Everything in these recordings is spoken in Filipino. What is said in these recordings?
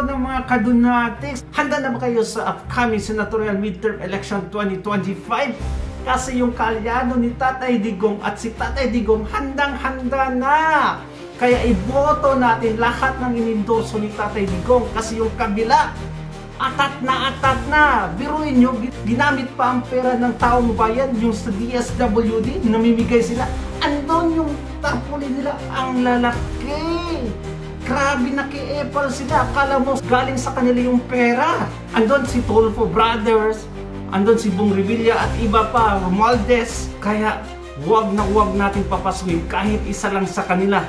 ng mga kadunatics, handa na ba kayo sa upcoming senatorial midterm election 2025? Kasi yung kalyado ni Tatay Digong at si Tatay Digong handang-handa na. Kaya iboto natin lahat ng inendorso ni Tatay Digong kasi yung kabila, atat na. Biruin nyo, ginamit pa ang pera ng taong bayan, yung sa DSWD, namimigay sila. Andun yung tarpaulin nila, ang lalaki. Grabe, naki-epal sila. Akala mo galing sa kanila yung pera. Andun si Tulfo Brothers, andun si Bong Revilla at iba pa, Romualdez. Kaya wag natin papasukin kahit isa lang sa kanila.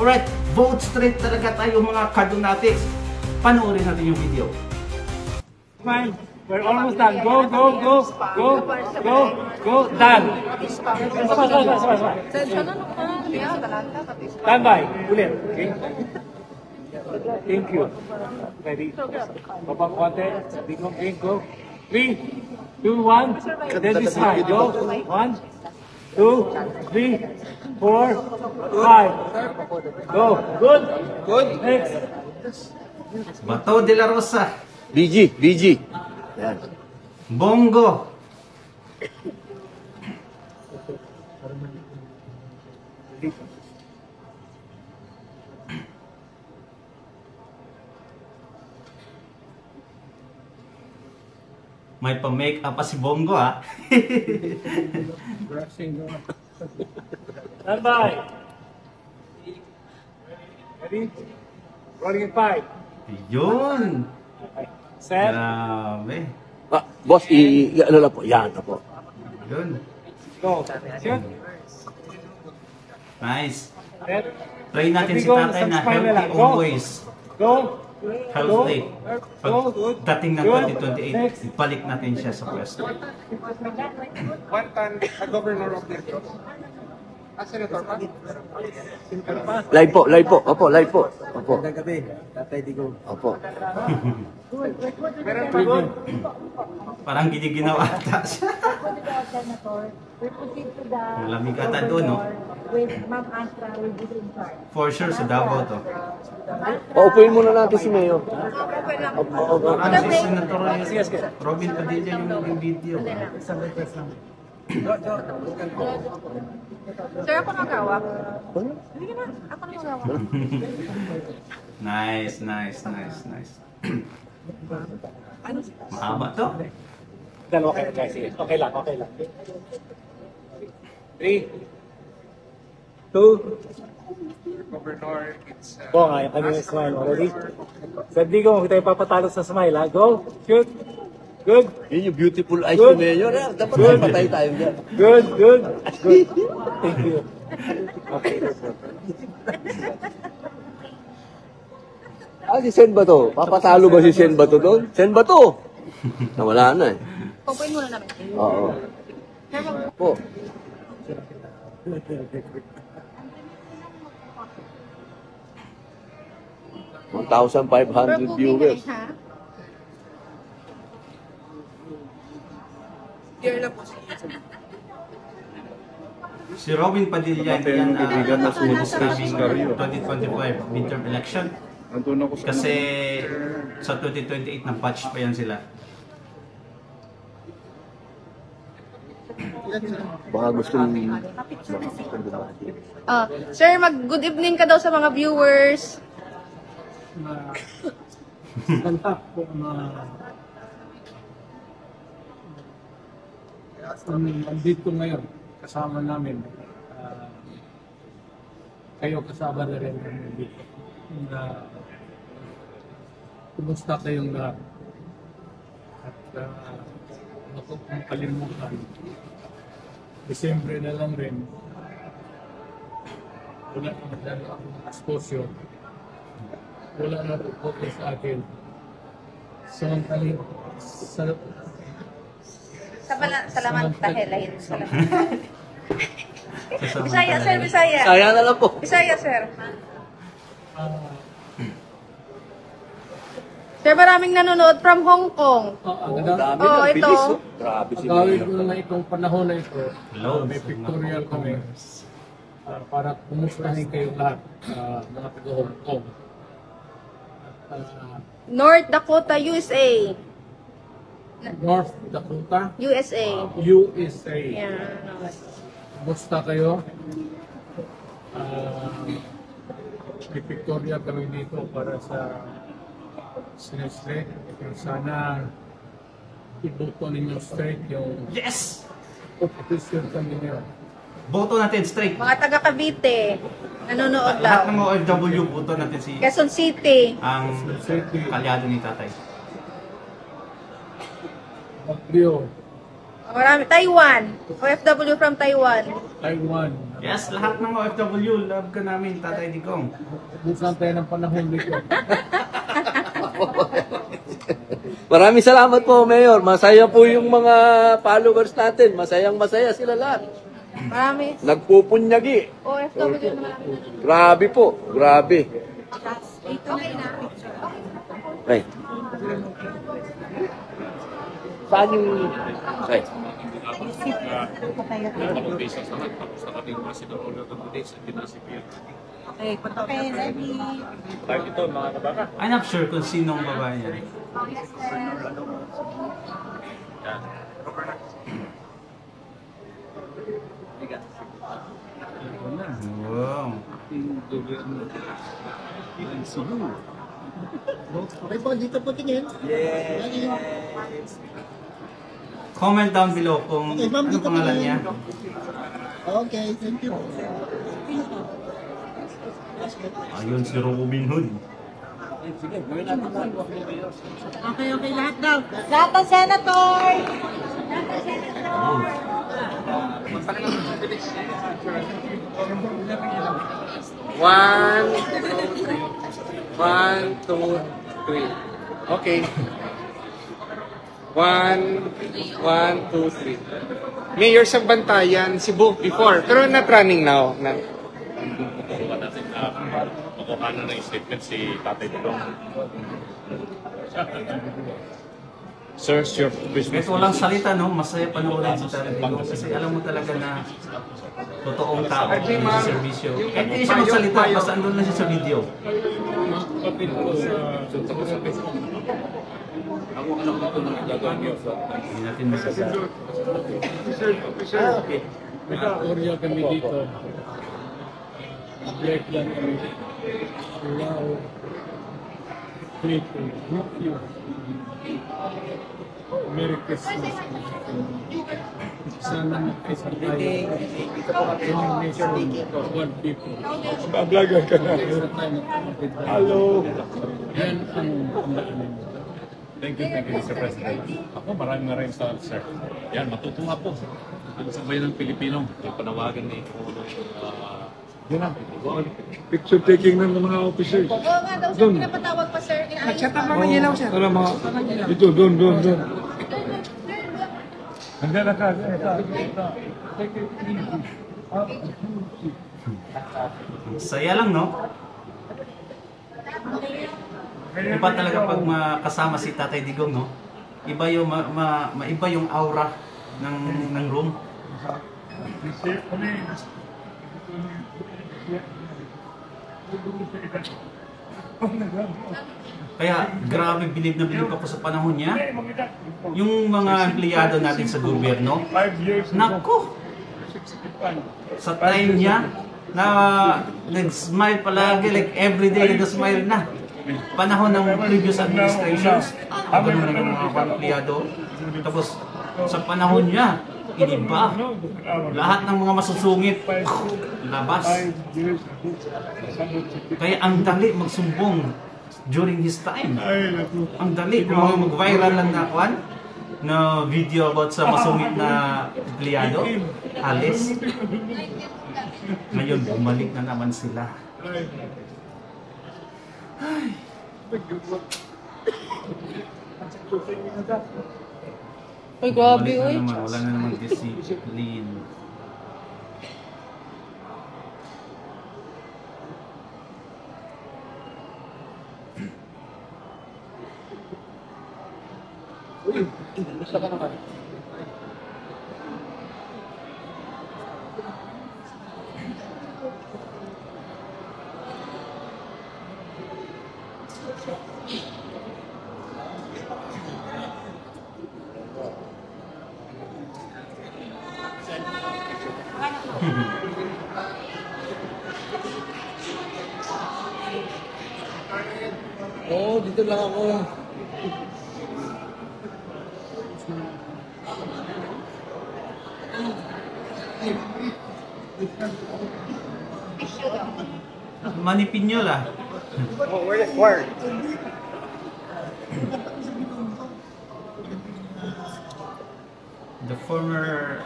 Alright, vote straight talaga tayo mga kadunatics. Panoorin natin yung video. Fine. We're almost done. Go. Done. Stand by. Ulit. Okay. Thank you. Ready? Babang konti. Okay, go. 3, 2, 1. Then this side. Go. 1, 2, 3, 4, 5. Go. Good. Next. Bato de la Rosa. BG. Yan. Bongo. May pa-make up pa si Bongo, ha? Stand by. Ready? Rolling in 5. Yun. Set. Grabe. Boss, ano lang po? Yan na po. Yun. Go. Shoot. Nice. Set. Try natin si Go, tatay na smile na healthy lang. Go. always. Go. Healthy. Pag Go. dating ng Good. 2028, ibalik natin siya sa pwesto. One time, a governor of Negros. Senator pa? Live po. Opo, live po. Opo. Magandang gabi, Tatay Digong. Opo. Meron pa doon. Parang giniginaw ata siya. Senator, we proceed to the Lamig ata doon, no? with Ma'am Astra will be in charge. For sure, sa Davao to. Paupuin muna natin si Mayo. Parang si Senator Robin Padilla yung video. Sir, ako magawak. Hindi ka na. Ako na magawak. Nice. Mahaba to. Then okay. Sige. Okay lang. 3, 2, Governor, it's... go nga. Yung kanyang smile. Ready? Sa di ko, tayo papatalo sa smile, ha? Go. Shoot. Good. Yun yung beautiful eyes Good. ni Mayor. Dapat Good. patay tayo dyan. Good. Thank you. Okay. Si Sen ba to? Papatalo ba si Sen ba to doon? Sen ba to? Nawala na eh. Pupuin muna namin. Oo. Po. Pero 1,500 viewers. ha? Si Robin Padilla, yan ang sumunod 2025 midterm election. Kasi sa 2028 na patch pa yan sila. Baka gustong Sir, good evening ka daw sa mga viewers. Ganda po nandito ngayon kasama namin kayo kasama na rin dito na kumusta kayong lahat at ako kung kalimutan Desembre na lang rin wala na masyado akong exposure wala na focus sa akin Salamat tahilahin. Bisaya, sir, Bisaya. Saya na lang po. Bisaya, sir. Sir, maraming nanonood from Hong Kong. Ang dami Oh, na, ito. bilis. Oh. Grabe si Gawin Mayor. ko na itong panahon na ito, Hello. may pictorial kami para kumustahin kayo lahat, mga taga Hong Kong. At North Dakota, USA. North Dakota, USA. USA. Yan. Basta kayo. May Victoria kami dito para sa Sinestre. Sana ibuto ninyo straight yung Yes! opposition kami niyo. Boto natin straight. Mga taga Cavite. Nanonood Lahat ng daw. mga OFW, boto natin si Quezon City. ang kalyado ni tatay. Baguio, Marami. Taiwan. OFW from Taiwan. Taiwan. Yes, lahat ng OFW, love ka namin, tatay Digong. Busan tayo ng panahon dito. Maraming salamat po, Mayor. Masaya po yung mga followers natin. Masayang-masaya sila lahat. Marami. Nagpupunyagi. OFW naman. Grabe po. Grabe. Okay na. Okay. Saan yung... Okay. Okay, ready. I'm not sure kung sinong babae yan. Wow. Okay po, dito po tingin. Comment down below kung Okay, ma'am, ano dito pangalan tingin. niya. Okay, thank you. Ayun si Robin Hood. Okay, lahat daw. Lahat ng senator! One, two, three. Okay. One, two, three. Mayor sa Bantayan, Cebu before, pero not running now. Makuha na ng statement si Tatay Digong. Sir, your business. Kahit walang salita, no? Masaya panoorin si Tatay Digong kasi alam mo talaga na totoong tao si servisyo. Kahit hindi siya magsalita, basta andun lang siya sa video. Hindi natin masasabi. Victoria kami dito. Black lang kami. Wow. Great to meet you. Merry Christmas. Sana mag-isa tayo. One nation, one people. Bablagan ka na. Hello. Yan ang tandaan ninyo. Thank you, Mr. President. Ako, maraming salamat, sir. Yan, matutuwa po. Ang sabayan ng Pilipino, yung panawagan ni Pangulong Picture taking ng mga officers. Oo nga daw sir, pinapatawag pa sir. Chat ang mga ilaw siya. Para mga... Ito, doon. Hanggang na ka. Saya lang, no? Iba talaga pag makasama si Tatay Digong, no? Iba yung maiba yung aura ng room. Kaya grabe bilib na bilib ako sa panahon niya. Yung mga empleyado natin sa gobyerno, nako, sa time niya, na nag-smile palagi, like everyday nag-smile na. Panahon ng previous administrations, ganun lang yung mga empleyado. Tapos sa panahon niya, iniba. Lahat ng mga masusungit, labas. Kaya ang dali magsumbong during his time. Ang dali, kung mag-viral lang na kwan, na video about sa masungit na empleyado, alis. Ngayon, bumalik na naman sila. Ay. Ay, grabe, Bumalik na uy. naman, wala na naman discipline. Oo, dito lang ako. Manipinyola. Oh, where is where? The former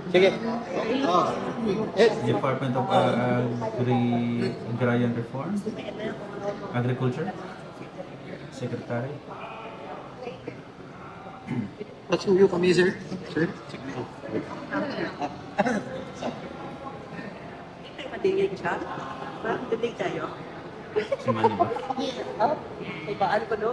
Sige. Department of Agrarian Reform, Agriculture, Secretary. Pasuyo kami, sir. Sir? Matingin siya? Titig tayo. Si Manny ba? Ibaan ko do.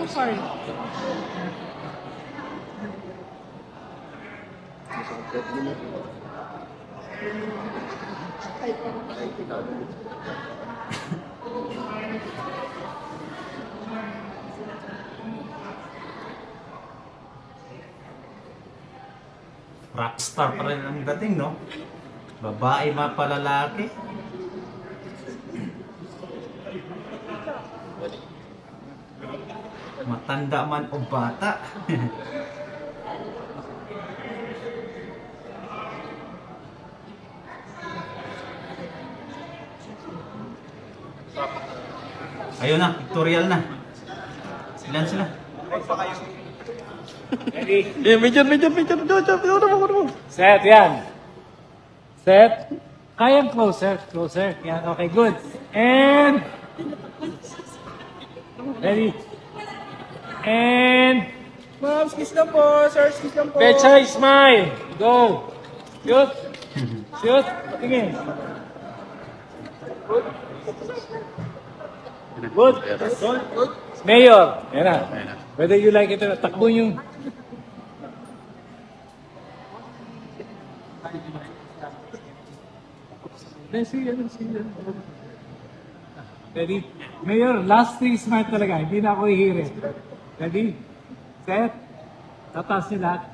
I'm sorry. Rockstar pa rin ang dating, no? Babae mapalalaki. Matanda man o bata. Ayun na, pictorial na. Ilan sila? Ready? Major. Set, yan. Set. Kayang closer. Yan, okay, good. And... Ready? And... Ma'am, skis lang po. Sir, skis lang po. Pecha, smile. Go. Shoot. Tingin. Good. Mayor. Yan na. Whether you like it or not, takbo yung... Let's see. Ready? Mayor, last 3 smart talaga. Hindi na ako hihirit. Ready? Set. Tataas niyo lahat.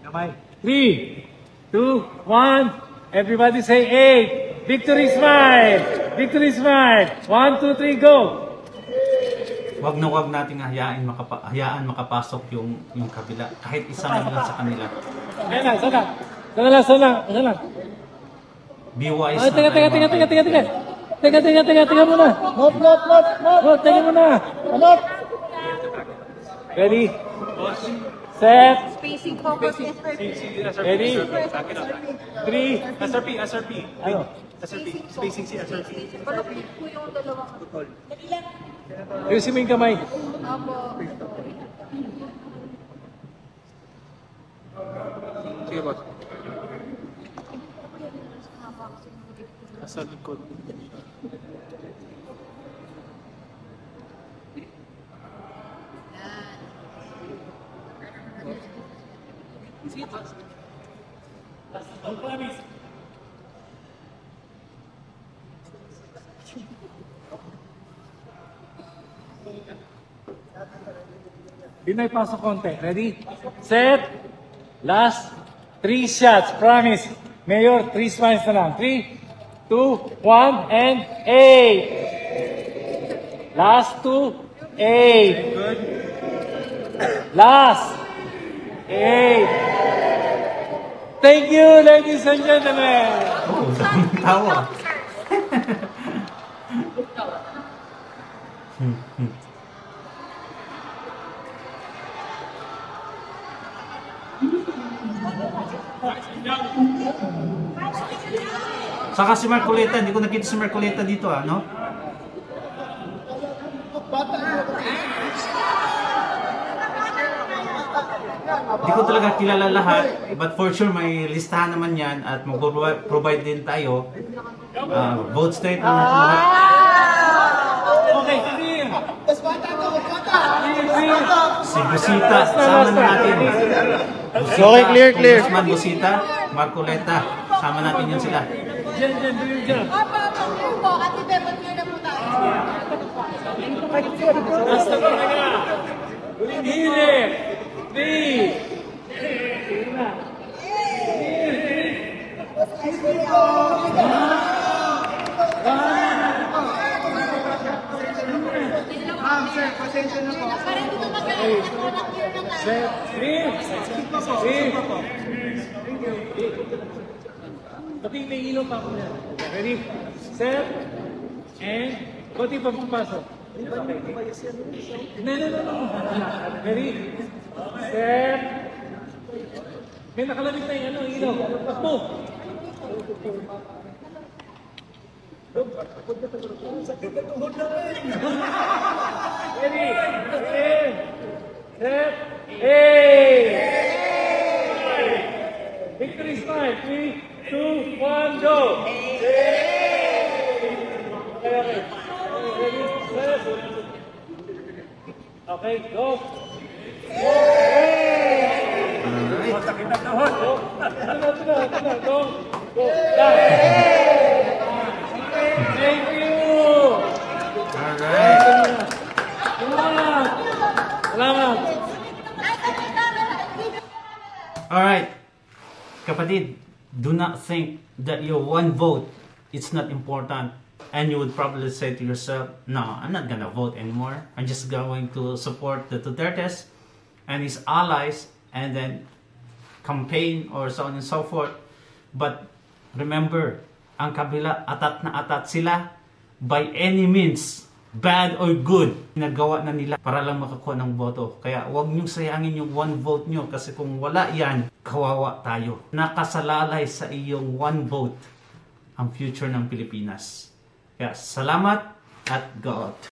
Kamay. 3, 2, 1. Everybody say 8. Victory smile. 1, 2, 3, go. Wag nating hayaan makapasok yung kabila. Kahit isa man lang sa kanila. Ayan na, sana lang. Be wise Ay, na tayo, mga kaibigan. Teka muna. Mop, teka muna. Ready? Set. Spacing focus. Ready? 3. SRP. Ano? Spacing si SRP. Palapit po yung dalawang. Ayusin mo yung kamay. Apo. Sige, boss. Nasa likod. Pinay pasok konti. Ready? Set. Last 3 shots. Promise. Mayor, 3 smiles na lang. 3, 2, 1, and 8. Last 2, 8. Last 8. Thank you, ladies and gentlemen. Oh, tawa. Saka si Marcoleta, hindi ko nakita si Marcoleta dito, no? Hindi ko talaga kilala lahat, but for sure may listahan naman yan at mag-provide din tayo. Vote straight lang natin lahat. Okay, sige. Si Busita, sama na natin. Busita, Okay, clear. Congressman Busita, Marcoleta, sama natin yun sila. Diyan. Po, at i-demonyo na po tayo. Basta ko na nga. Hili. 3. Pati may ilaw pa ako yan. Ready? Set. And pati pa pagpasok. No. Ready? Set. May nakalamit na yung ilaw. Takbo. Ready? Set. Victory smile. 3, 2, 1, go! Okay, go! Go! Thank you! Alright. Salamat! Alright. Kapatid, do not think that your one vote is not important, and you would probably say to yourself, no, I'm not gonna vote anymore. I'm just going to support the Dutertes and his allies and then campaign or so on and so forth. But remember, ang kabila atat na atat sila by any means, bad or good, nagawa na nila para lang makakuha ng boto. Kaya huwag niyong sayangin yung one vote nyo kasi kung wala yan, kawawa tayo. Nakasalalay sa iyong one vote ang future ng Pilipinas. Kaya salamat at go out.